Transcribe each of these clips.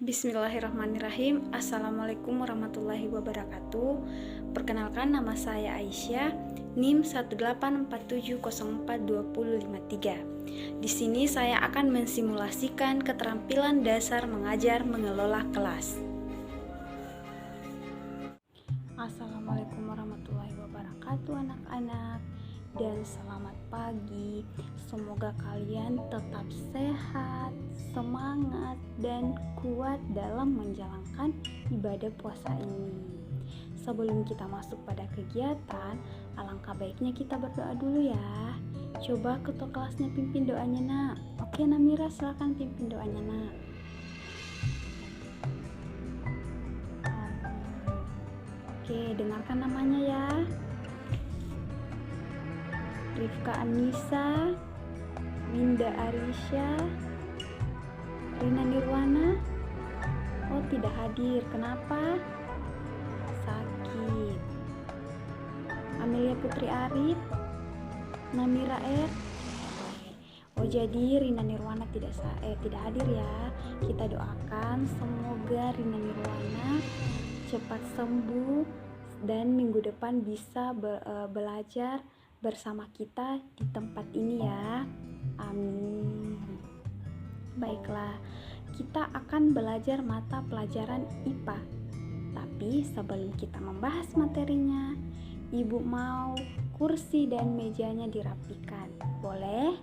Bismillahirrahmanirrahim. Assalamualaikum warahmatullahi wabarakatuh. Perkenalkan, nama saya Aisyah, NIM 184704253. Di sini saya akan mensimulasikan keterampilan dasar mengajar mengelola kelas. Assalamualaikum warahmatullahi wabarakatuh anak-anak, dan selamat pagi. Semoga kalian tetap sehat, semangat, dan kuat dalam menjalankan ibadah puasa ini. Sebelum kita masuk pada kegiatan, alangkah baiknya kita berdoa dulu ya. Coba ketua kelasnya pimpin doanya, Nak. Oke, Namira, silakan pimpin doanya, Nak. Oke, dengarkan namanya ya. Rifka Anissa, Winda Arisha, Rina Nirwana. Oh, tidak hadir. Kenapa? Sakit. Amelia Putri Arif, Namira R. Oh, jadi Rina Nirwana tidak hadir ya. Kita doakan semoga Rina Nirwana cepat sembuh dan minggu depan bisa belajar bersama kita di tempat ini ya. Amin. Baiklah, kita akan belajar mata pelajaran IPA. Tapi sebelum kita membahas materinya, Ibu mau kursi dan mejanya dirapikan. Boleh?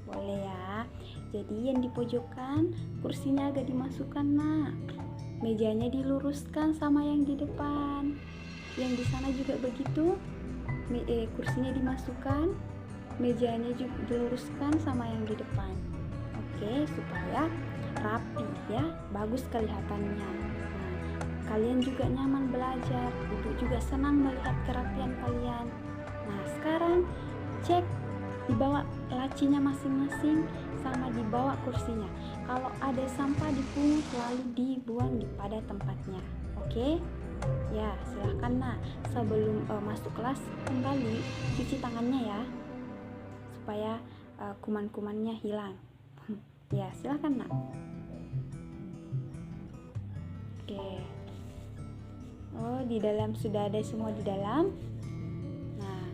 Boleh ya. Jadi yang di pojokan kursinya agak dimasukkan, Nak. Mejanya diluruskan sama yang di depan. Yang di sana juga begitu. Kursinya dimasukkan, mejanya juga diluruskan sama yang di depan. Oke, supaya rapi ya, bagus kelihatannya. Nah, kalian juga nyaman belajar, ibu juga senang melihat kerapian kalian. Nah, sekarang cek dibawa lacinya masing-masing sama dibawa kursinya. Kalau ada sampah dipungut lalu dibuang pada tempatnya. Oke? Ya, silahkan, Nak. Sebelum masuk kelas kembali cuci tangannya ya, supaya kuman-kumannya hilang. Ya, silahkan, Nak. Oke. Oh, di dalam sudah ada semua di dalam. Nah,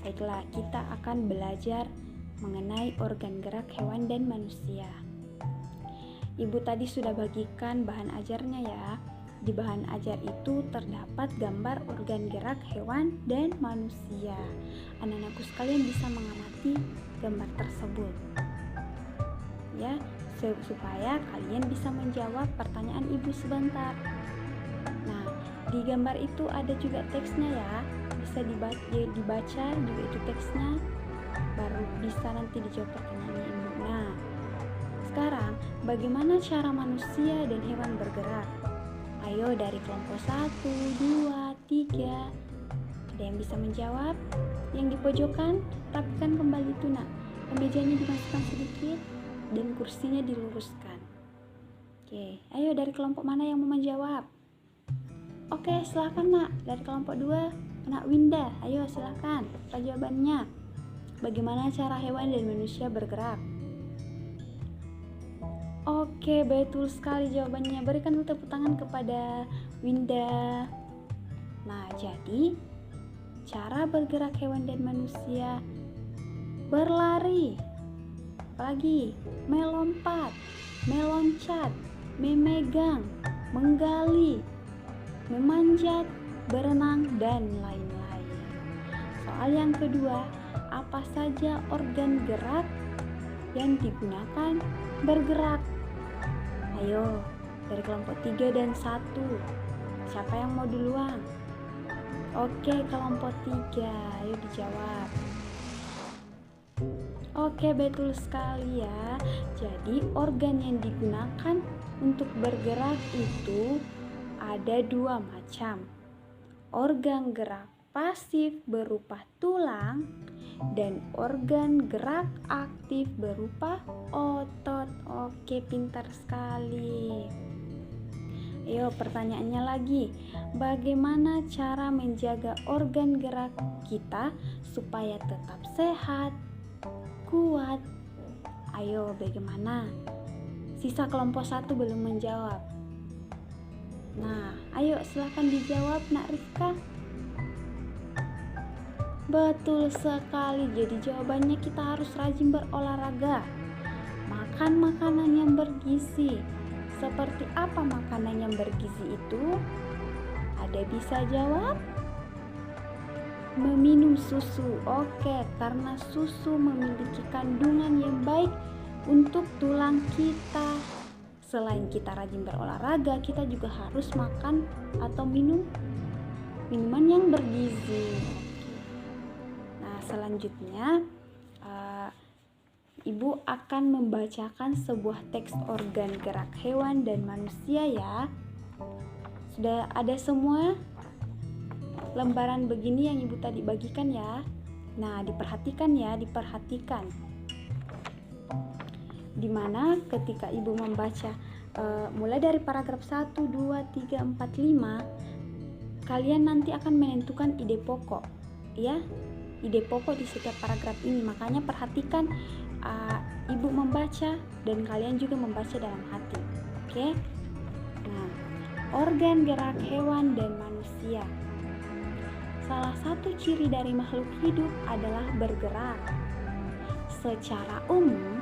baiklah, kita akan belajar mengenai organ gerak hewan dan manusia. Ibu tadi sudah bagikan bahan ajarnya ya. Di bahan ajar itu terdapat gambar organ gerak hewan dan manusia. Anak-anakku sekalian bisa mengamati gambar tersebut ya, supaya kalian bisa menjawab pertanyaan ibu sebentar. Nah, di gambar itu ada juga teksnya ya, bisa dibaca juga itu teksnya, baru bisa nanti dijawab pertanyaan ibu. Nah, sekarang bagaimana cara manusia dan hewan bergerak? Ayo dari kelompok 1, 2, 3. Ada yang bisa menjawab? Yang di pojokan, rapikan kembali itu, Nak. Mejanya dimasukkan sedikit dan kursinya diluruskan. Oke, ayo dari kelompok mana yang mau menjawab? Oke, silakan, Nak. Dari kelompok 2, Nak Winda. Ayo silakan. Apa jawabannya? Bagaimana cara hewan dan manusia bergerak? Oke, betul sekali jawabannya. Berikan tepuk tangan kepada Winda. Nah, jadi cara bergerak hewan dan manusia: berlari, apalagi melompat, meloncat, memegang, menggali, memanjat, berenang, dan lain-lain. Soal yang kedua, apa saja organ gerak yang digunakan bergerak? Ayo, dari kelompok 3 dan 1. Siapa yang mau duluan? Oke, kelompok 3. Ayo dijawab. Oke, betul sekali ya. Jadi, organ yang digunakan untuk bergerak itu ada 2 macam. Organ gerak pasif berupa tulang dan organ gerak aktif berupa otot. Oke, pintar sekali. Ayo, pertanyaannya lagi. Bagaimana cara menjaga organ gerak kita supaya tetap sehat, kuat? Ayo, bagaimana? Sisa kelompok 1 belum menjawab. Nah, ayo silahkan dijawab Nak Rifka. Betul sekali, jadi jawabannya kita harus rajin berolahraga. Makan makanan yang bergizi. Seperti apa makanan yang bergizi itu? Ada bisa jawab? Meminum susu. Oke, karena susu memiliki kandungan yang baik untuk tulang kita. Selain kita rajin berolahraga, kita juga harus makan atau minum minuman yang bergizi. Nah, selanjutnya Ibu akan membacakan sebuah teks organ gerak hewan dan manusia ya. Sudah ada semua lembaran begini yang Ibu tadi bagikan ya. Nah, diperhatikan ya, diperhatikan. Dimana ketika Ibu membaca mulai dari paragraf 1, 2, 3, 4, 5, kalian nanti akan menentukan ide pokok ya. Ide pokok di setiap paragraf ini. Makanya perhatikan Ibu membaca dan kalian juga membaca dalam hati. Oke? Nah, organ gerak hewan dan manusia. Salah satu ciri dari makhluk hidup adalah bergerak. Secara umum,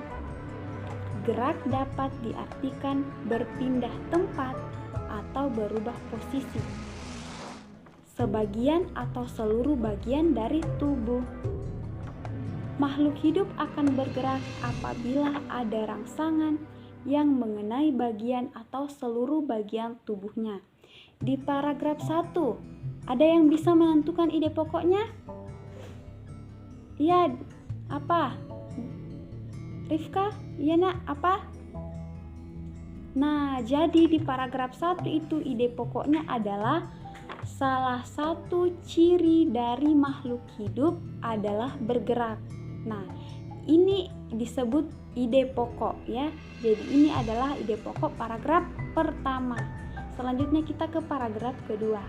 gerak dapat diartikan berpindah tempat atau berubah posisi, sebagian atau seluruh bagian dari tubuh. Makhluk hidup akan bergerak apabila ada rangsangan yang mengenai bagian atau seluruh bagian tubuhnya. Di paragraf 1, ada yang bisa menentukan ide pokoknya? Iya, apa? Rifka, iya Nak, apa? Nah, jadi di paragraf 1 itu ide pokoknya adalah salah satu ciri dari makhluk hidup adalah bergerak. Nah, ini disebut ide pokok ya. Jadi ini adalah ide pokok paragraf pertama. Selanjutnya kita ke paragraf kedua.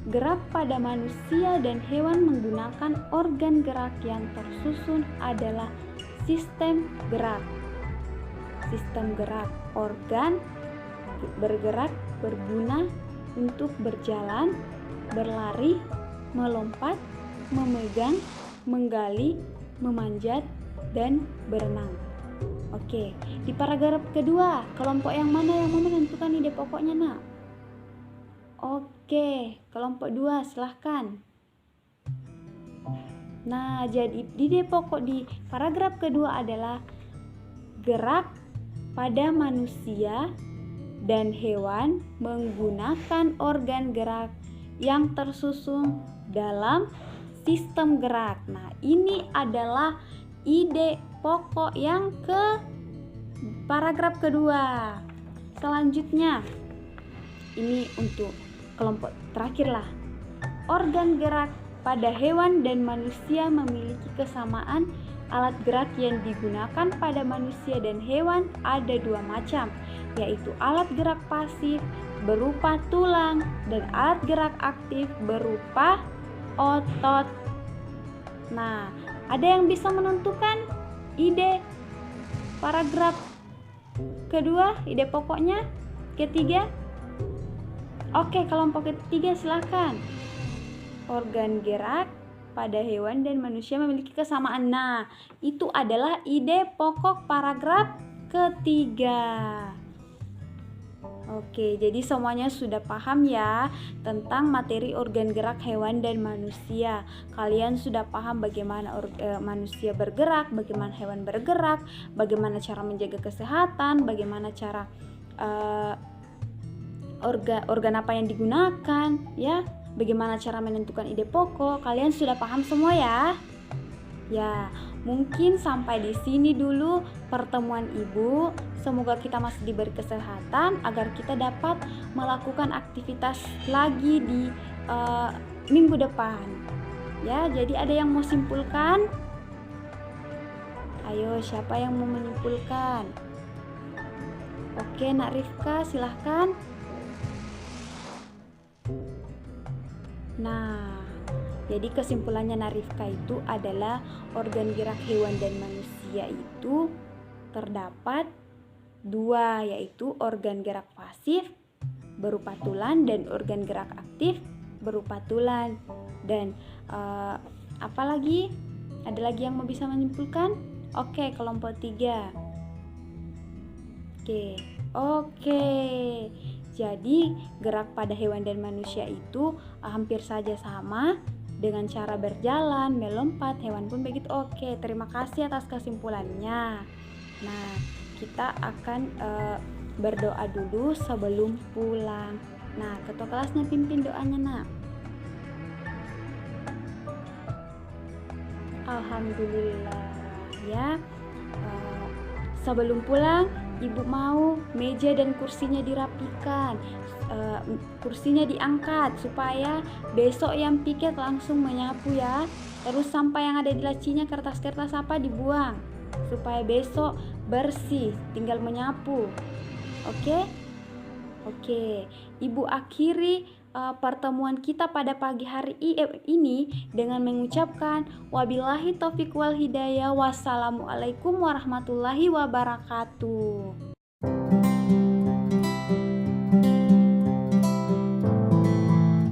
Gerak pada manusia dan hewan menggunakan organ gerak yang tersusun adalah sistem gerak. Sistem gerak organ bergerak berguna untuk berjalan, berlari, melompat, memegang, menggali, memanjat, dan berenang. Oke, di paragraf kedua, kelompok yang mana yang mau menentukan ide pokoknya, Nak? Oke, kelompok 2 silahkan. Nah, jadi ide pokok di paragraf kedua adalah gerak pada manusia dan hewan menggunakan organ gerak yang tersusun dalam sistem gerak. Nah, ini adalah ide pokok yang ke paragraf kedua. Selanjutnya, ini untuk kelompok terakhir lah. Organ gerak pada hewan dan manusia memiliki kesamaan. Alat gerak yang digunakan pada manusia dan hewan ada 2 macam, yaitu alat gerak pasif berupa tulang dan alat gerak aktif berupa otot. Nah, ada yang bisa menentukan ide paragraf kedua, ide pokoknya ketiga? Oke, kelompok ketiga silahkan. Organ gerak pada hewan dan manusia memiliki kesamaan. Nah, itu adalah ide pokok paragraf ketiga. Oke, jadi semuanya sudah paham ya tentang materi organ gerak hewan dan manusia. Kalian sudah paham bagaimana manusia bergerak, bagaimana hewan bergerak, bagaimana cara menjaga kesehatan, bagaimana cara organ apa yang digunakan ya. Bagaimana cara menentukan ide pokok? Kalian sudah paham semua ya? Ya, mungkin sampai di sini dulu pertemuan Ibu. Semoga kita masih diberi kesehatan agar kita dapat melakukan aktivitas lagi di minggu depan. Ya, jadi ada yang mau simpulkan? Ayo, siapa yang mau menyimpulkan? Oke, Nak Rifka, silahkan. Nah, jadi kesimpulannya Narifka itu adalah organ gerak hewan dan manusia itu terdapat dua, yaitu organ gerak pasif berupa tulan dan organ gerak aktif berupa tulan. Dan apalagi? Ada lagi yang mau bisa menyimpulkan? Oke, kelompok 3. Oke. Jadi gerak pada hewan dan manusia itu hampir saja sama dengan cara berjalan, melompat, hewan pun begitu. Oke, terima kasih atas kesimpulannya. Nah, kita akan berdoa dulu sebelum pulang. Nah, ketua kelasnya pimpin doanya, nak. Alhamdulillah ya. Sebelum pulang, ibu mau meja dan kursinya dirapikan, kursinya diangkat supaya besok yang piket langsung menyapu ya. Terus sampah yang ada di lacinya, kertas-kertas apa dibuang supaya besok bersih, tinggal menyapu. Oke. Ibu akhiri pertemuan kita pada pagi hari ini dengan mengucapkan wabillahi taufiq wal hidayah. Wassalamualaikum warahmatullahi wabarakatuh.